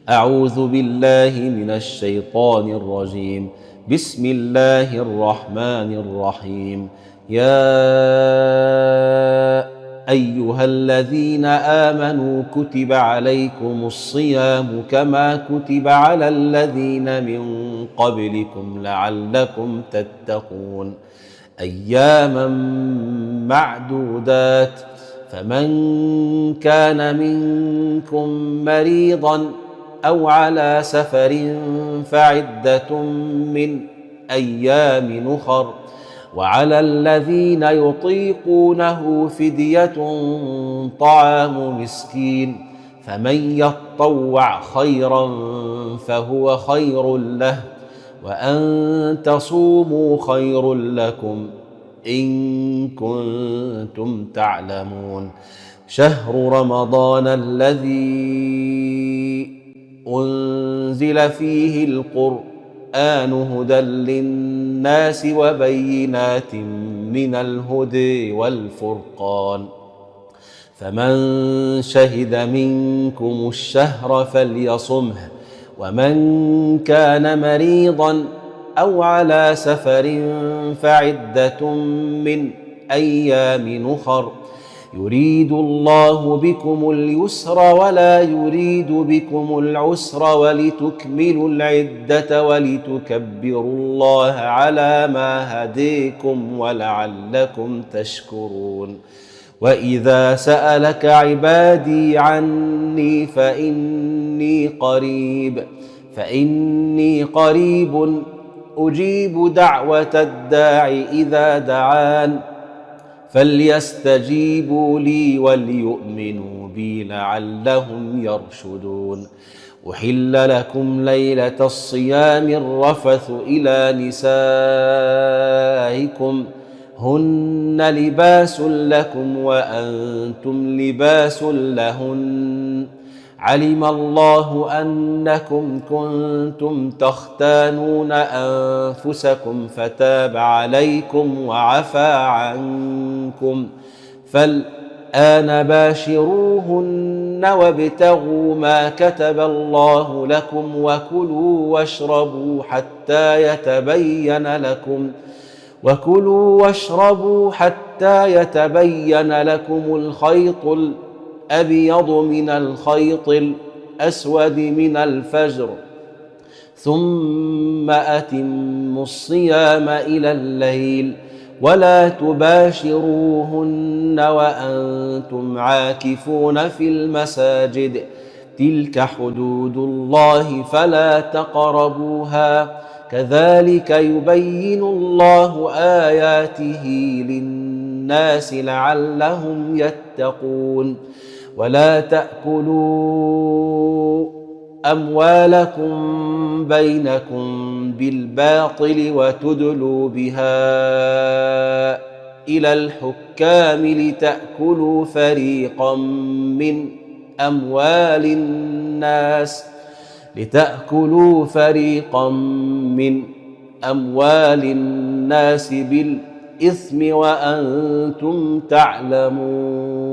أعوذ بالله من الشيطان الرجيم. بسم الله الرحمن الرحيم. يا أيها الذين آمنوا كتب عليكم الصيام كما كتب على الذين من قبلكم لعلكم تتقون أياما معدودات. فمن كان منكم مريضا أو على سفر فعدة من أيام أخر، وعلى الذين يطيقونه فدية طعام مسكين، فمن يطوع خيرا فهو خير له، وأن تصوموا خير لكم إن كنتم تعلمون. شهر رمضان الذي أنزل فيه القرآن هدى للناس وبينات من الهدى والفرقان، فمن شهد منكم الشهر فليصمه، ومن كان مريضا أو على سفر فعدة من أيام أخر، يريد الله بكم اليسر ولا يريد بكم العسر، ولتكملوا العدة ولتكبروا الله على ما هديكم ولعلكم تشكرون. وإذا سألك عبادي عني فإني قريب أجيب دعوة الداع إذا دعان، فليستجيبوا لي وليؤمنوا بي لعلهم يرشدون. أحل لكم ليلة الصيام الرفث إلى نسائكم هن لباس لكم وأنتم لباس لهن، علم الله أنكم كنتم تختانون أنفسكم فتاب عليكم وعفى عنكم، فالآن باشروهن وابتغوا ما كتب الله لكم وكلوا واشربوا حتى يتبين لكم الخيط الأبيض من الخيط الأسود من الفجر، ثم أتموا الصيام إلى الليل، ولا تباشروهن وأنتم عاكفون في المساجد، تلك حدود الله فلا تقربوها، كذلك يبين الله آياته للناس لعلهم يتقون. ولا تأكلوا أموالكم بينكم بالباطل وتدلوا بها إلى الحكام لتأكلوا فريقا من أموال الناس بالإثم وأنتم تعلمون.